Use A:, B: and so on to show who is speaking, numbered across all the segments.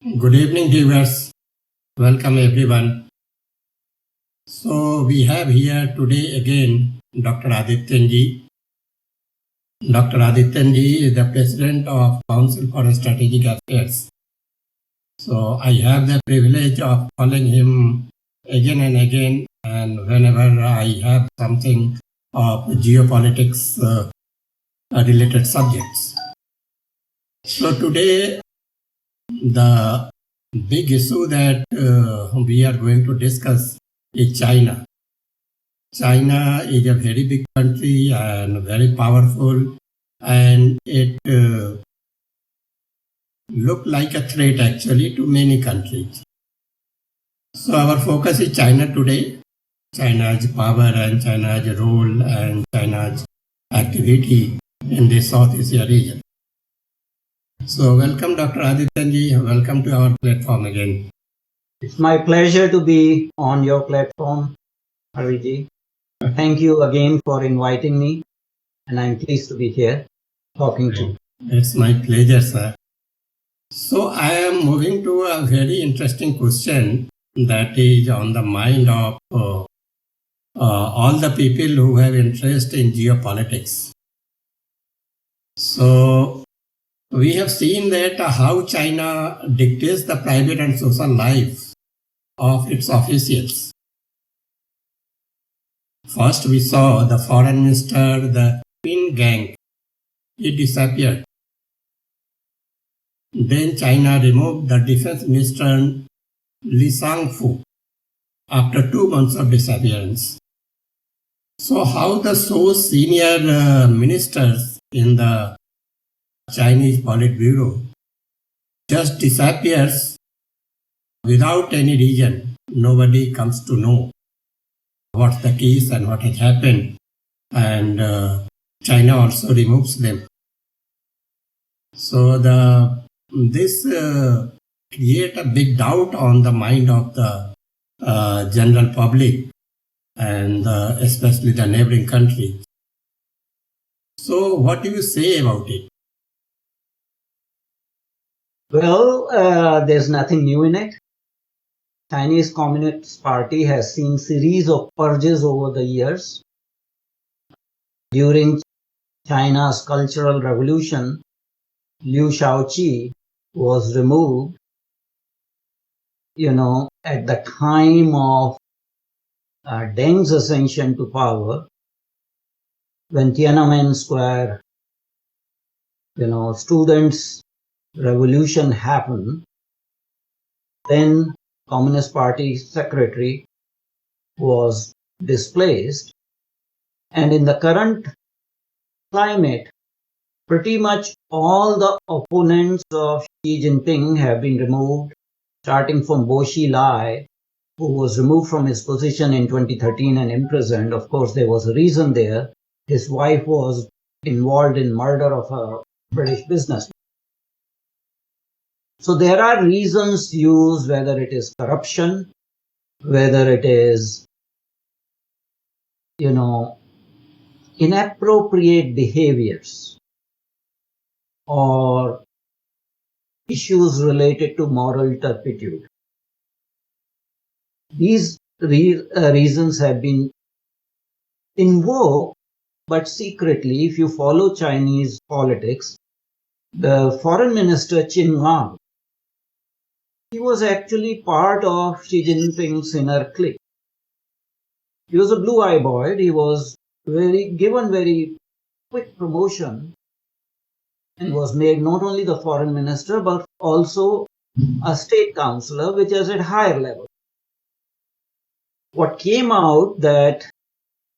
A: Good evening, viewers. Welcome, everyone. So, we have here today again Dr. Adityanjee. Dr. Adityanjee is the President of Council for Strategic Affairs. So, I have the privilege of calling him again and again, and whenever I have something of geopolitics related subjects. So, today, the big issue that we are going to discuss is China. China is a very big country and very powerful, and it look like a threat actually to many countries. So our focus is China today, China's power and China's role and China's activity in the South Asia region. So welcome Dr. Adityanjee, welcome to our platform again.
B: It's my pleasure to be on your platform, Hariji. Thank you again for inviting me, and I'm pleased to be here talking to you.
A: It's my pleasure, sir. So I am moving to a very interesting question that is on the mind of all the people who have interest in geopolitics. So we have seen that how China dictates the private and social life of its officials. First, we saw the foreign minister, the Pin Gang, he disappeared. Then China removed the defense minister Li Shangfu after 2 months of disappearance. So how the so senior ministers in the Chinese Politburo just disappears without any reason. Nobody comes to know what's the case and what has happened, and China also removes them. So this create a big doubt on the mind of the general public and especially the neighboring countries. So what do you say about it?
B: Well, there's nothing new in it. Chinese Communist Party has seen series of purges over the years. During China's Cultural Revolution, Liu Shaoqi was removed, at the time of Deng's ascension to power, when Tiananmen Square, students' revolution happened. Then Communist Party secretary was displaced, and in the current climate, pretty much all the opponents of Xi Jinping have been removed, starting from Bo Xilai, who was removed from his position in 2013 and imprisoned. Of course, there was a reason there. His wife was involved in murder of a British businessman. So there are reasons used, whether it is corruption, whether it is, inappropriate behaviors or issues related to moral turpitude. These reasons have been invoked, but secretly, if you follow Chinese politics, the foreign minister Qin Gang, he was actually part of Xi Jinping's inner clique. He was a blue-eye boy. He was given very quick promotion and was made not only the foreign minister, but also a state councillor, which is at higher level. What came out that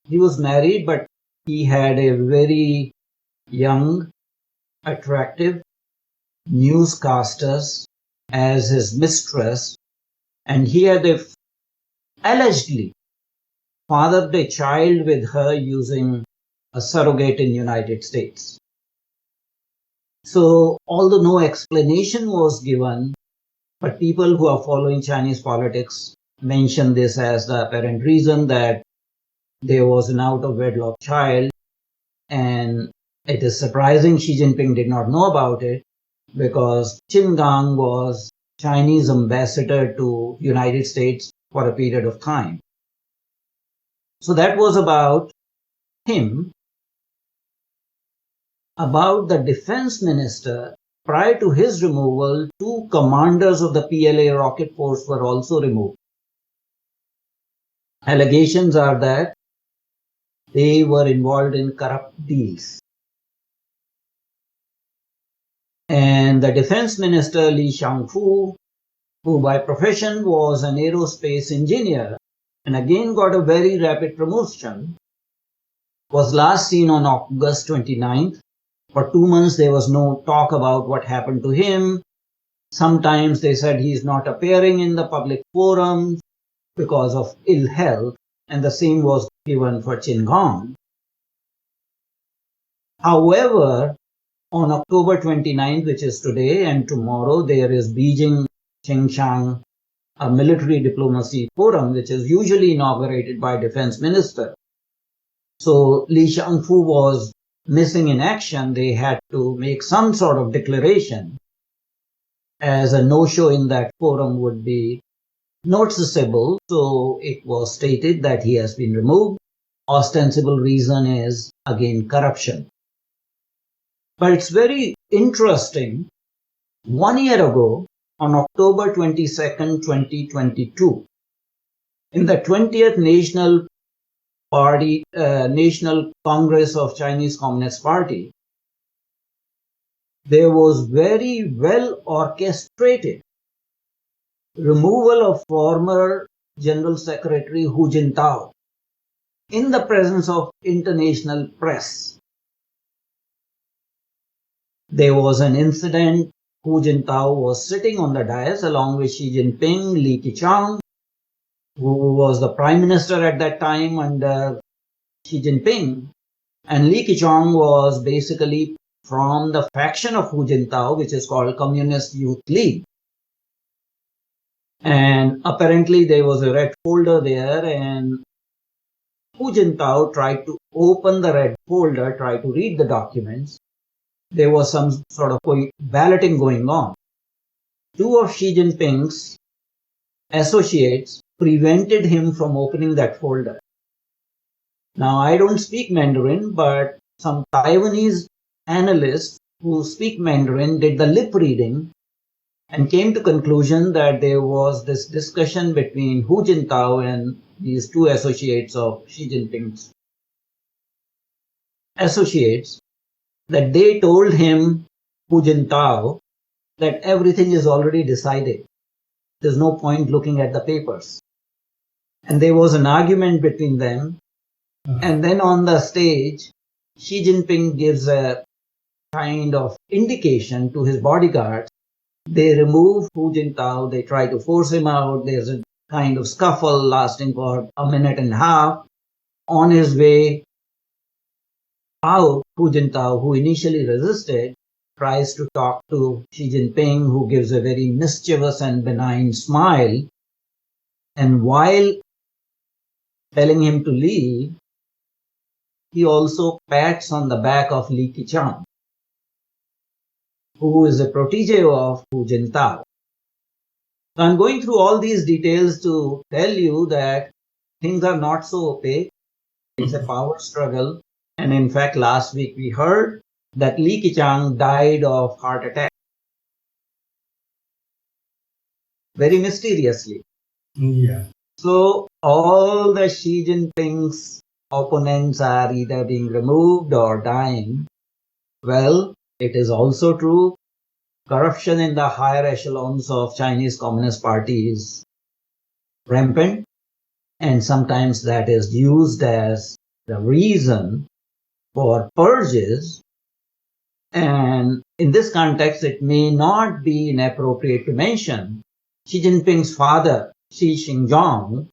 B: he was married, but he had a very young, attractive newscasters as his mistress, and he had allegedly fathered a child with her using a surrogate in the United States. So, although no explanation was given, but people who are following Chinese politics mention this as the apparent reason that there was an out-of-wedlock child, and it is surprising Xi Jinping did not know about it, because Qin Gang was Chinese ambassador to United States for a period of time. So that was about him. About the defense minister, prior to his removal, 2 commanders of the PLA rocket force were also removed. Allegations are that they were involved in corrupt deals. And the defense minister, Li Shangfu, who by profession was an aerospace engineer and again got a very rapid promotion, was last seen on August 29th. For 2 months, there was no talk about what happened to him. Sometimes they said he's not appearing in the public forums because of ill health, and the same was given for Qin Gong. However, on October 29th, which is today and tomorrow, there is Beijing Qingshan, a military diplomacy forum, which is usually inaugurated by defense minister. So Li Shangfu was missing in action. They had to make some sort of declaration, as a no-show in that forum would be noticeable. So it was stated that he has been removed. Ostensible reason is, again, corruption. But it's very interesting. 1 year ago, on October 22nd, 2022, in the 20th National Congress of Chinese Communist Party, there was very well orchestrated removal of former General Secretary Hu Jintao in the presence of international press. There was an incident. Hu Jintao was sitting on the dais along with Xi Jinping, Li Keqiang, who was the prime minister at that time under Xi Jinping. And Li Keqiang was basically from the faction of Hu Jintao, which is called Communist Youth League. And apparently there was a red folder there, and Hu Jintao tried to open the red folder, tried to read the documents. There was some sort of balloting going on. 2 of Xi Jinping's associates prevented him from opening that folder. Now, I don't speak Mandarin, but some Taiwanese analysts who speak Mandarin did the lip reading and came to conclusion that there was this discussion between Hu Jintao and these 2 associates of Xi Jinping's associates, that they told him, Hu Jintao, that everything is already decided. There's no point looking at the papers. And there was an argument between them. And then on the stage, Xi Jinping gives a kind of indication to his bodyguards. They remove Hu Jintao, they try to force him out. There's a kind of scuffle lasting for a minute and a half. On his way out, Hu Jintao, who initially resisted, tries to talk to Xi Jinping, who gives a very mischievous and benign smile. And while telling him to leave, he also pats on the back of Li Keqiang, who is a protege of Hu Jintao. So I'm going through all these details to tell you that things are not so opaque. It's a power struggle. And in fact, last week we heard that Li Keqiang died of heart attack. Very mysteriously.
A: Yeah.
B: So all the Xi Jinping's opponents are either being removed or dying. Well, it is also true. Corruption in the higher echelons of Chinese Communist Party is rampant, and sometimes that is used as the reason for purges. And in this context, it may not be inappropriate to mention Xi Jinping's father, Xi Xinjiang,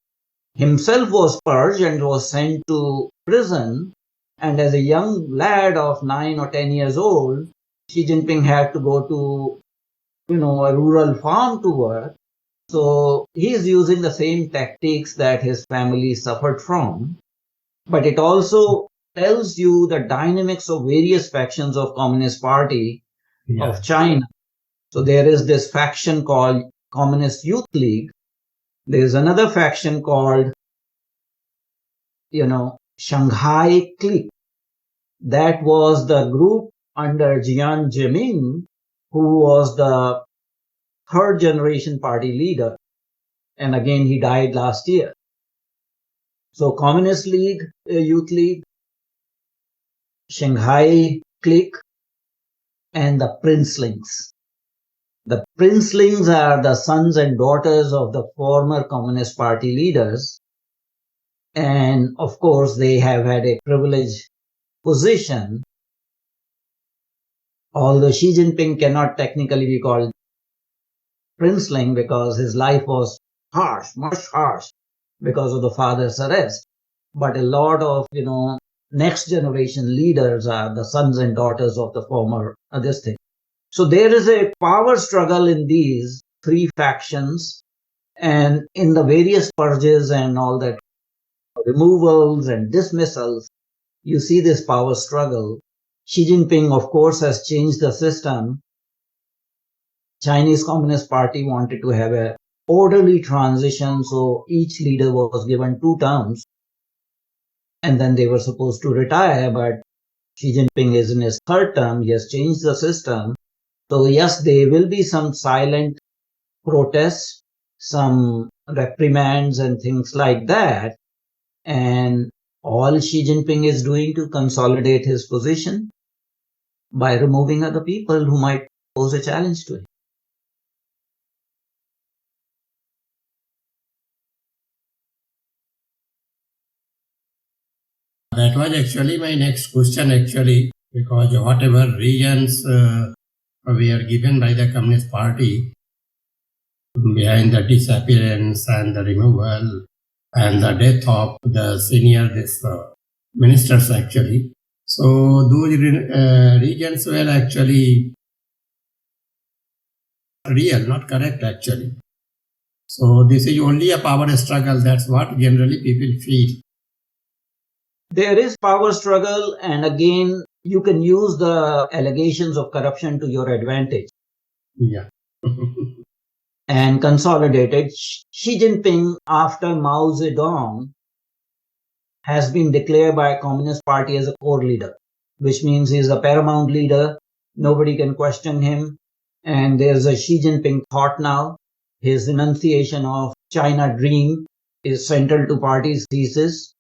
B: himself was purged and was sent to prison. And as a young lad of 9 or 10 years old, Xi Jinping had to go to, a rural farm to work. So he is using the same tactics that his family suffered from. But it also tells you the dynamics of various factions of Communist Party of China. So there is this faction called Communist Youth League, there is another faction called, Shanghai Clique. That was the group under Jiang Zemin, who was the third generation party leader. And again, he died last year. So Communist League, Youth League, Shanghai Clique, and the Princelings. The Princelings are the sons and daughters of the former Communist Party leaders. And of course, they have had a privileged position. Although Xi Jinping cannot technically be called princeling because his life was harsh, much harsh because of the father's arrest. But a lot of, next generation leaders are the sons and daughters of the former, this thing. So there is a power struggle in these three factions, and in the various purges and all that, removals and dismissals, you see this power struggle. Xi Jinping, of course, has changed the system. Chinese Communist Party wanted to have a orderly transition, so each leader was given 2 terms, and then they were supposed to retire, but Xi Jinping is in his 3rd term. He has changed the system. So yes, there will be some silent protests, some reprimands and things like that. And all Xi Jinping is doing to consolidate his position by removing other people who might pose a challenge to him.
A: That was actually my next question, because whatever reasons were given by the Communist Party behind the disappearance and the removal and the death of the senior ministers actually. So those reasons were actually real, not correct actually. So this is only a power struggle. That's what generally people feel.
B: There is power struggle, and again, you can use the allegations of corruption to your advantage.
A: Yeah.
B: And consolidated. Xi Jinping, after Mao Zedong, has been declared by Communist Party as a core leader, which means he's a paramount leader. Nobody can question him. And there's a Xi Jinping thought now. His enunciation of China Dream is central to party's thesis.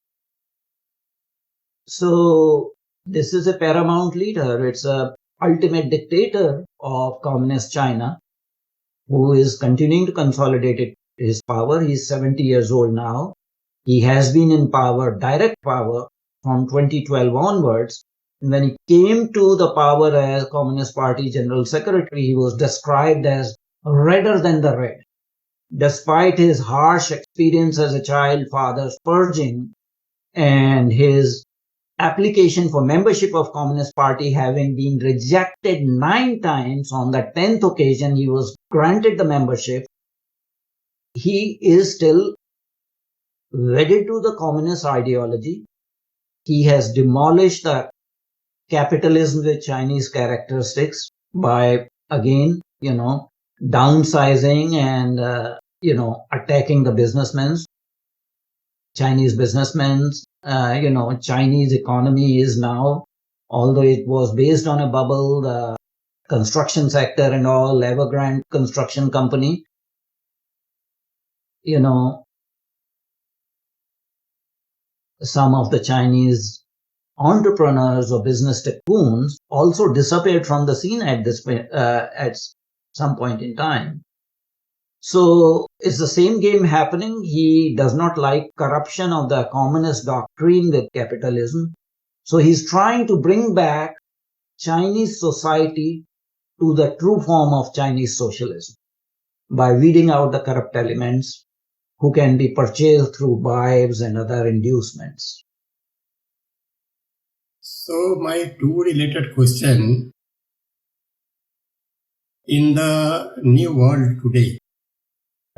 B: So this is a paramount leader. It's a ultimate dictator of communist China who is continuing to consolidate his power. He's 70 years old now. He has been in power, direct power, from 2012 onwards. And when he came to the power as Communist Party General Secretary, he was described as redder than the red. Despite his harsh experience as a child, father's purging, and his application for membership of Communist Party having been rejected 9 times, on the 10th occasion he was granted the membership. He is still wedded to the communist ideology. He has demolished the capitalism with Chinese characteristics by, again, downsizing and, attacking the businessmen, Chinese businessmen. Chinese economy is now, although it was based on a bubble, the construction sector and all, Evergrande Construction Company, some of the Chinese entrepreneurs or business tycoons also disappeared from the scene at some point in time. So it's the same game happening. He does not like corruption of the communist doctrine with capitalism. So he's trying to bring back Chinese society to the true form of Chinese socialism by weeding out the corrupt elements who can be purchased through bribes and other inducements.
A: So my 2 related question: in the new world today,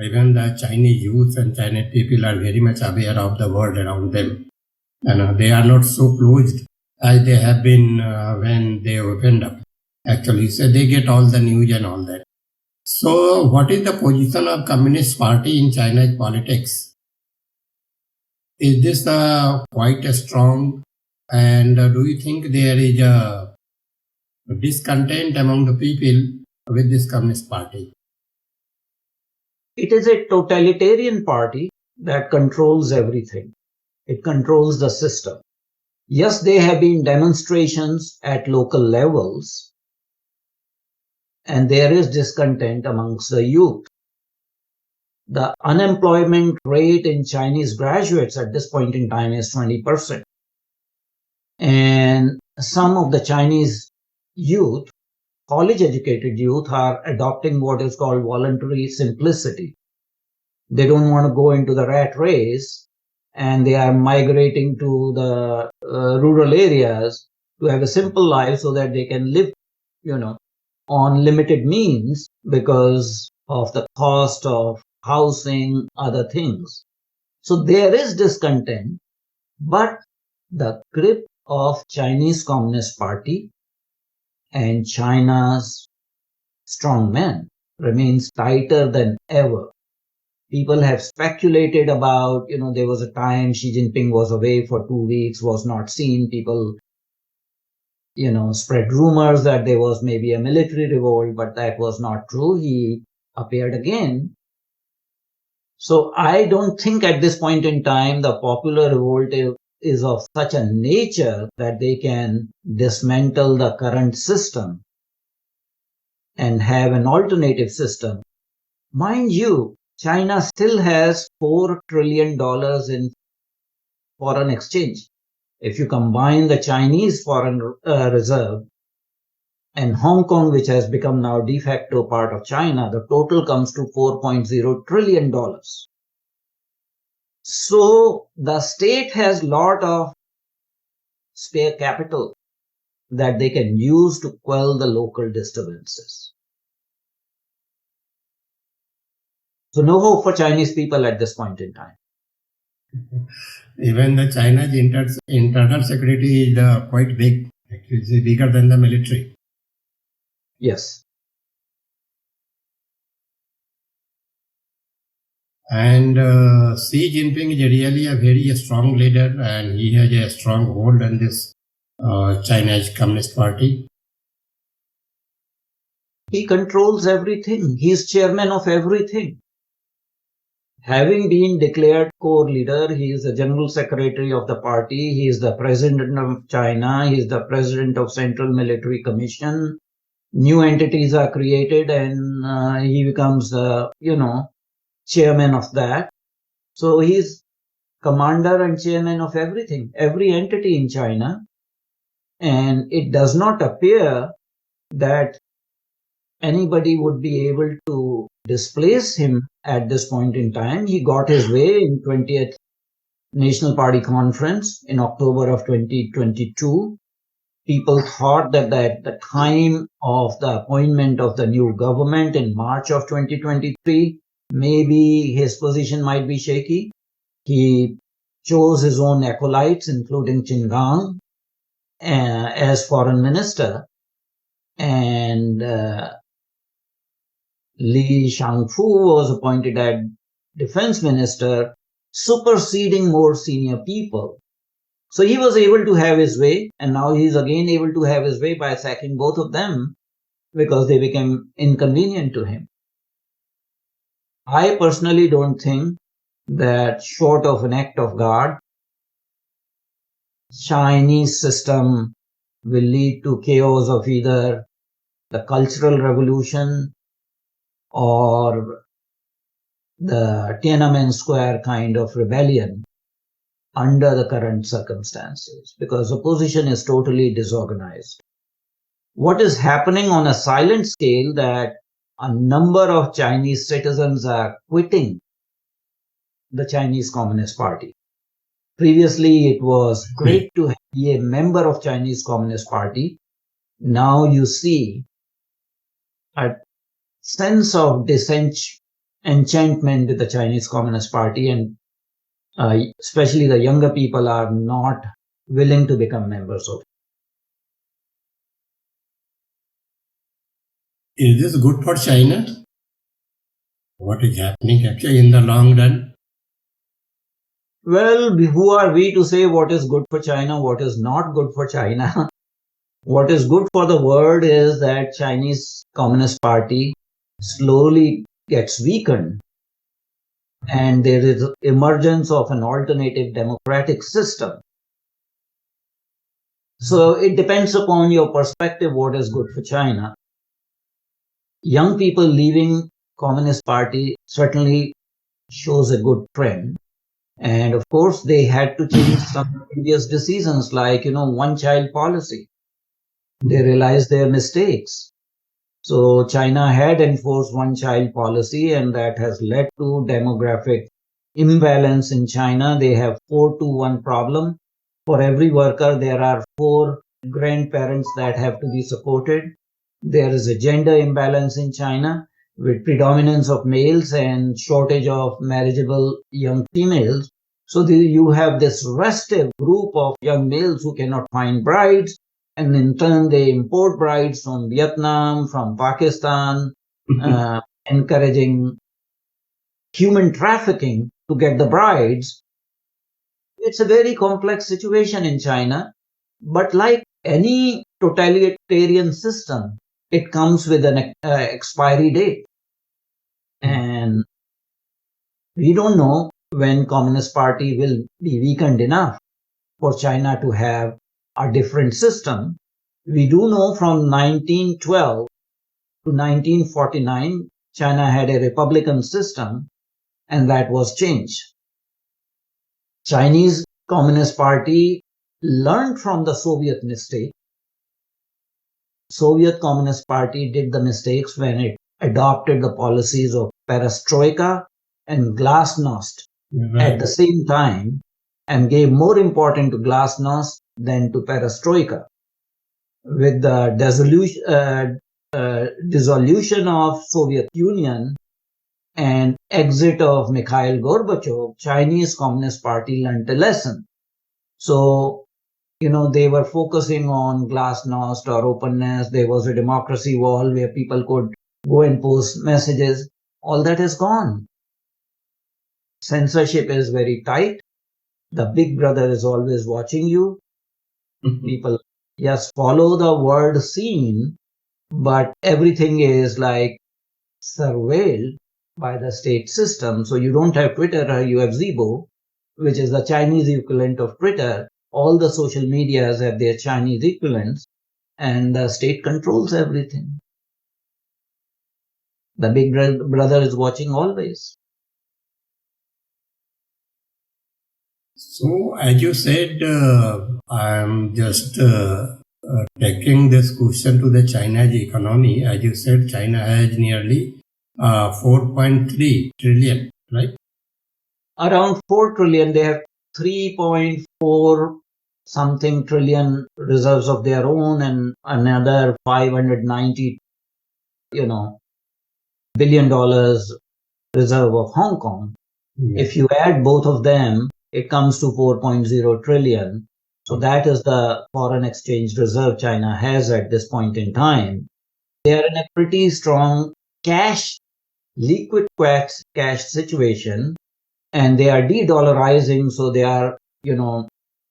A: even the Chinese youth and Chinese people are very much aware of the world around them, and they are not so closed as they have been when they opened up. Actually, so they get all the news and all that. So, what is the position of Communist Party in China's politics? Is this quite strong? And do you think there is a discontent among the people with this Communist Party?
B: It is a totalitarian party that controls everything. It controls the system. Yes, there have been demonstrations at local levels, and there is discontent amongst the youth. The unemployment rate in Chinese graduates at this point in time is 20%. And some of the Chinese youth, college educated youth, are adopting what is called voluntary simplicity. They don't want to go into the rat race, and they are migrating to the rural areas to have a simple life so that they can live, on limited means because of the cost of housing, other things. So there is discontent, but the grip of Chinese Communist Party and China's strongmen remains tighter than ever. People have speculated about, there was a time Xi Jinping was away for 2 weeks, was not seen. People, spread rumors that there was maybe a military revolt, but that was not true. He appeared again. So I don't think at this point in time the popular revolt is of such a nature that they can dismantle the current system and have an alternative system. Mind you, China still has $4 trillion in foreign exchange. If you combine the Chinese foreign reserve and Hong Kong, which has become now de facto part of China, the total comes to $4.0 trillion. So the state has a lot of spare capital that they can use to quell the local disturbances. So no hope for Chinese people at this point in time.
A: Even the China's internal security is quite big. Actually, it's bigger than the military.
B: Yes.
A: And Xi Jinping is really a very strong leader, and he has a strong hold on this Chinese Communist Party.
B: He controls everything. He is chairman of everything. Having been declared core leader, he is the general secretary of the party. He is the president of China. He is the president of Central Military Commission. New entities are created, and he becomes, chairman of that. So he's commander and chairman of everything, every entity in China. And it does not appear that anybody would be able to displace him at this point in time. He got his way in 20th National Party Conference in October of 2022. People thought that at the time of the appointment of the new government in March of 2023, maybe his position might be shaky. He chose his own acolytes, including Qin Gang, as foreign minister, and Li Shangfu was appointed as defense minister, superseding more senior people. So he was able to have his way, and now he's again able to have his way by sacking both of them because they became inconvenient to him. I personally don't think that, short of an act of God, Chinese system will lead to chaos of either the Cultural Revolution or the Tiananmen Square kind of rebellion under the current circumstances, because opposition is totally disorganized. What is happening on a silent scale that a number of Chinese citizens are quitting the Chinese Communist Party. Previously, it was great to be a member of Chinese Communist Party. Now you see a sense of disenchantment with the Chinese Communist Party, and especially the younger people are not willing to become members of it.
A: Is this good for China? What is happening actually in the long run?
B: Well, who are we to say what is good for China, what is not good for China? What is good for the world is that Chinese Communist Party slowly gets weakened and there is emergence of an alternative democratic system. So it depends upon your perspective what is good for China. Young people leaving Communist Party certainly shows a good trend. And of course, they had to change some previous decisions like, one child policy. They realized their mistakes. So China had enforced one child policy and that has led to demographic imbalance in China. They have 4-to-1 problem. For every worker, there are 4 grandparents that have to be supported. There is a gender imbalance in China with predominance of males and shortage of marriageable young females. So you have this restive group of young males who cannot find brides, and in turn they import brides from Vietnam, from Pakistan, encouraging human trafficking to get the brides. It's a very complex situation in China, but like any totalitarian system, it comes with an expiry date. And we don't know when Communist Party will be weakened enough for China to have a different system. We do know from 1912 to 1949, China had a republican system, and that was changed. Chinese Communist Party learned from the Soviet mistake. Soviet Communist Party did the mistakes when it adopted the policies of perestroika and glasnost at the same time and gave more importance to glasnost than to perestroika. With the dissolution of Soviet Union and exit of Mikhail Gorbachev, Chinese Communist Party learned a lesson. So, they were focusing on glasnost or openness. There was a democracy wall where people could go and post messages. All that is gone. Censorship is very tight. The big brother is always watching you. People, yes, follow the word scene, but everything is like surveilled by the state system. So you don't have Twitter, you have Weibo, which is the Chinese equivalent of Twitter. All the social medias have their Chinese equivalents, and the state controls everything. The big brother is watching always.
A: So, as you said, I'm just taking this question to the China's economy. As you said, China has nearly 4.3 trillion, right?
B: Around 4 trillion. They have 3.4 something trillion reserves of their own and another 590 billion dollars reserve of Hong Kong. If you add both of them, it comes to 4.0 trillion. So that is the foreign exchange reserve China has at this point in time. They are in a pretty strong liquid cash situation, and they are de-dollarizing. So they are,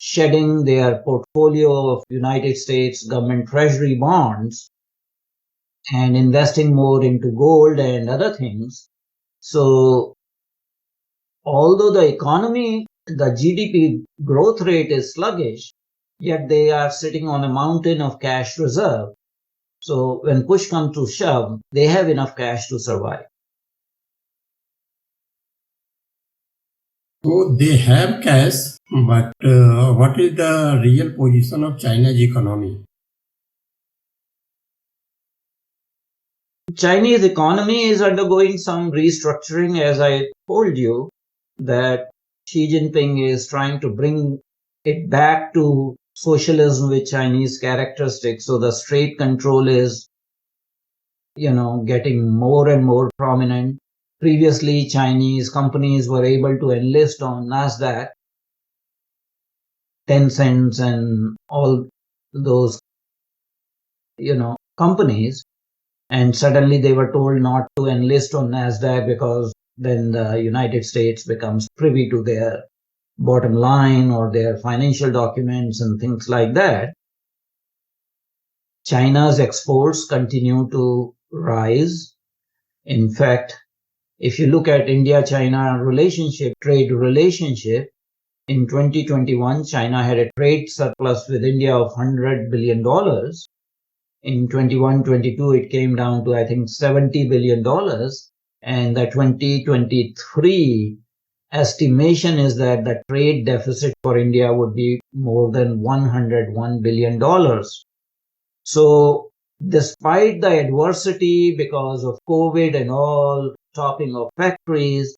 B: shedding their portfolio of United States government treasury bonds and investing more into gold and other things. So although the economy, the GDP growth rate is sluggish, yet they are sitting on a mountain of cash reserve. So when push comes to shove, they have enough cash to survive.
A: So they have cash, but what is the real position of China's economy?
B: Chinese economy is undergoing some restructuring, as I told you, that Xi Jinping is trying to bring it back to socialism with Chinese characteristics. So the state control is, getting more and more prominent. Previously, Chinese companies were able to enlist on NASDAQ, Tencent, and all those, companies. And suddenly they were told not to enlist on NASDAQ because then the United States becomes privy to their bottom line or their financial documents and things like that. China's exports continue to rise. In fact, if you look at India-China relationship, trade relationship, in 2021, China had a trade surplus with India of $100 billion. In 21-22, it came down to, I think, $70 billion. And the 2023 estimation is that the trade deficit for India would be more than $101 billion. So despite the adversity because of COVID and all, stopping of factories,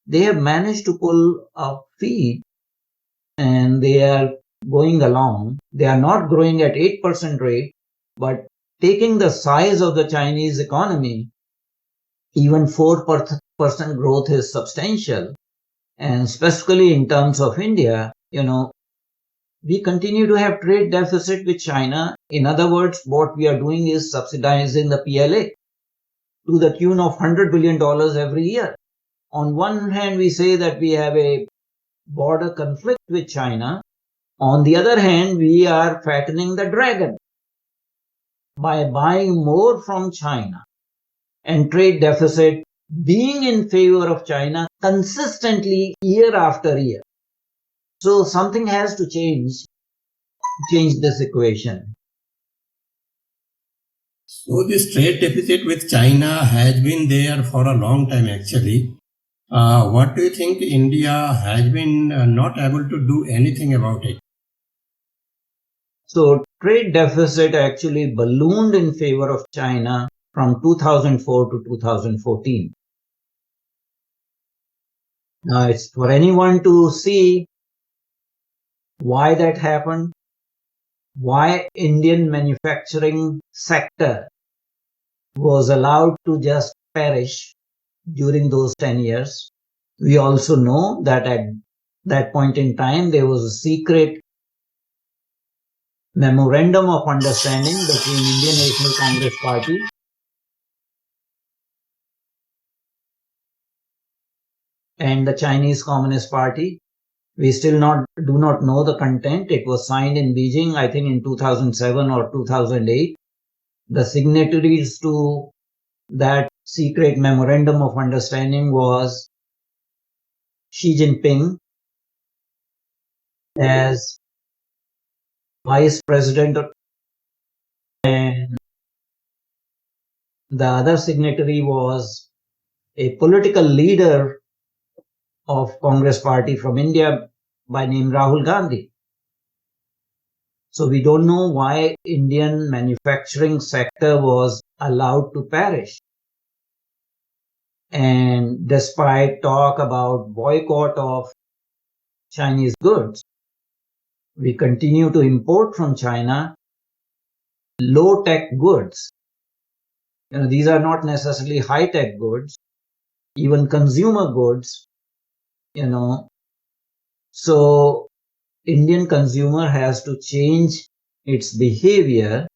B: they have managed to pull up feet and they are going along. They are not growing at 8% rate, but taking the size of the Chinese economy, even 4% growth is substantial. And specifically in terms of India, we continue to have trade deficit with China. In other words, what we are doing is subsidizing the PLA to the tune of $100 billion every year. On one hand, we say that we have a border conflict with China. On the other hand, we are fattening the dragon by buying more from China and trade deficit being in favor of China consistently year after year. So something has to change this equation.
A: So this trade deficit with China has been there for a long time actually. What do you think India has been not able to do anything about it?
B: So trade deficit actually ballooned in favor of China from 2004 to 2014. Now it's for anyone to see why that happened, why Indian manufacturing sector was allowed to just perish during those 10 years. We also know that at that point in time, there was a secret memorandum of understanding between Indian National Congress Party and the Chinese Communist Party. We still do not know the content. It was signed in Beijing, I think in 2007 or 2008. The signatories to that secret memorandum of understanding was Xi Jinping as vice president, and the other signatory was a political leader of Congress Party from India by name Rahul Gandhi. So we don't know why Indian manufacturing sector was allowed to perish. And despite talk about boycott of Chinese goods, we continue to import from China low-tech goods. These are not necessarily high-tech goods, even consumer goods, So Indian consumer has to change its behavior.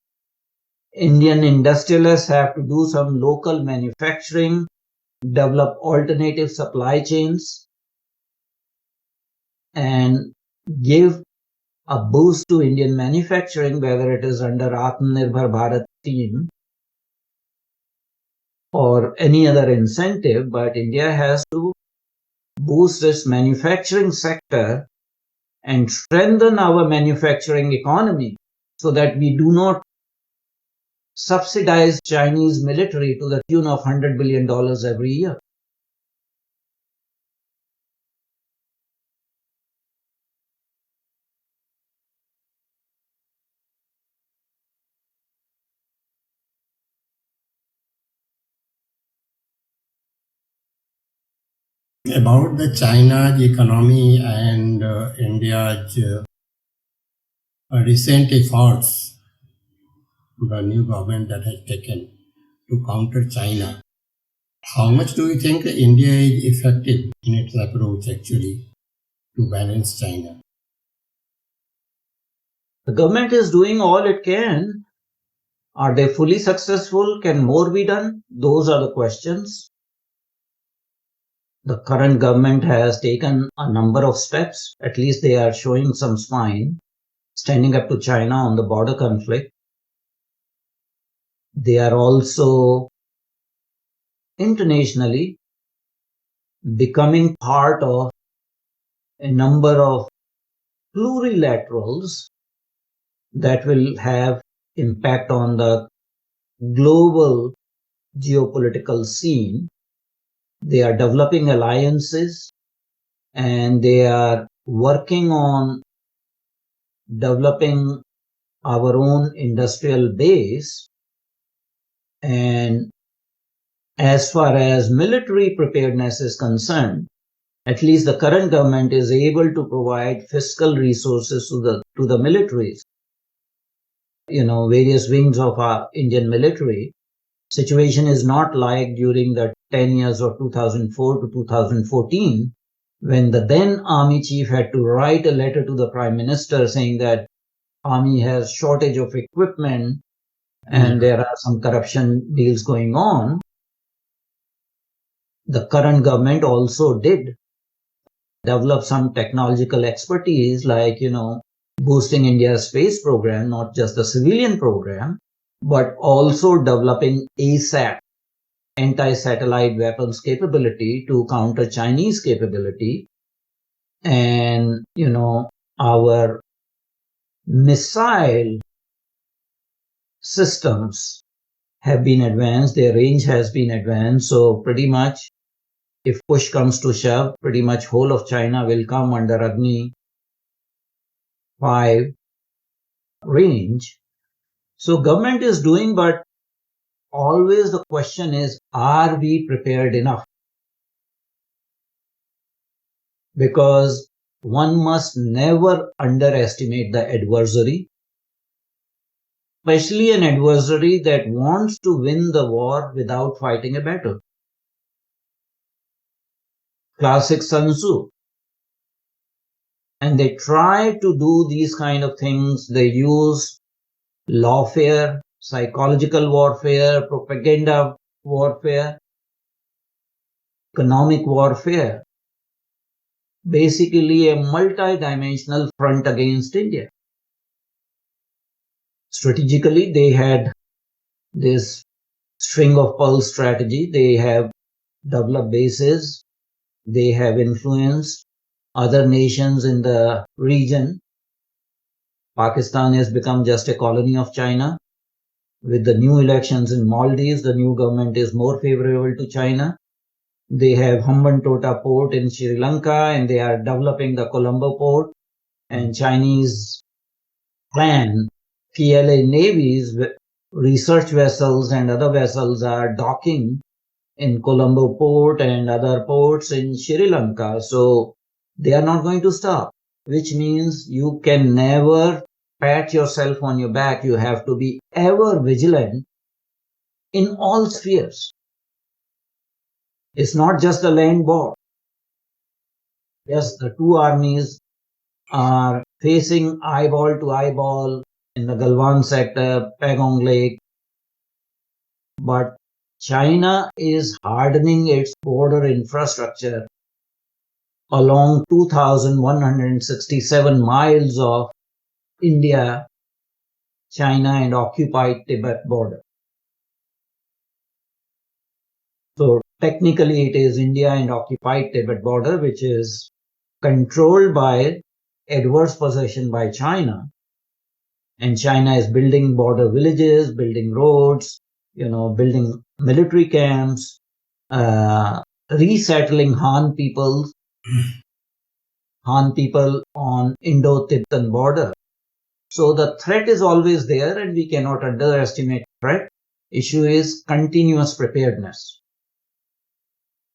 B: Indian industrialists have to do some local manufacturing, develop alternative supply chains, and give a boost to Indian manufacturing, whether it is under Atmanirbhar Bharat scheme or any other incentive, but India has to boost its manufacturing sector and strengthen our manufacturing economy so that we do not subsidize Chinese military to the tune of $100 billion every year.
A: About the China's economy and India's recent efforts, the new government that has taken to counter China, how much do you think India is effective in its approach actually to balance China?
B: The government is doing all it can. Are they fully successful? Can more be done? Those are the questions. The current government has taken a number of steps. At least they are showing some spine, standing up to China on the border conflict. They are also internationally becoming part of a number of plurilaterals that will have impact on the global geopolitical scene. They are developing alliances and they are working on developing our own industrial base. And as far as military preparedness is concerned, at least the current government is able to provide fiscal resources to the militaries. Various wings of our Indian military. Situation is not like during the 10 years of 2004 to 2014, when the then army chief had to write a letter to the prime minister saying that army has shortage of equipment and there are some corruption deals going on. The current government also did develop some technological expertise, like, boosting India's space program, not just the civilian program, but also developing ASAT, anti-satellite weapons capability to counter Chinese capability. And, our missile systems have been advanced, their range has been advanced. So pretty much, if push comes to shove, pretty much whole of China will come under Agni 5 range. So government is doing, but always the question is, are we prepared enough? Because one must never underestimate the adversary, especially an adversary that wants to win the war without fighting a battle. Classic Sun Tzu. And they try to do these kind of things. They use lawfare, psychological warfare, propaganda warfare, economic warfare, basically a multi-dimensional front against India. Strategically, they had this string of pearls strategy. They have developed bases. They have influenced other nations in the region. Pakistan has become just a colony of China. With the new elections in Maldives, the new government is more favorable to China. They have Hambantota port in Sri Lanka, and they are developing the Colombo port. And Chinese clan PLA navies, research vessels and other vessels are docking in Colombo port and other ports in Sri Lanka. So they are not going to stop, which means you can never pat yourself on your back. You have to be ever vigilant in all spheres. It's not just the land war. Yes, the two armies are facing eyeball to eyeball in the Galwan sector, Pagong Lake. But China is hardening its border infrastructure along 2,167 miles of India, China, and occupied Tibet border. So technically it is India and occupied Tibet border, which is controlled by adverse possession by China. And China is building border villages, building roads, building military camps, resettling Han people on Indo-Tibetan border. So the threat is always there, and we cannot underestimate threat. Issue is continuous preparedness.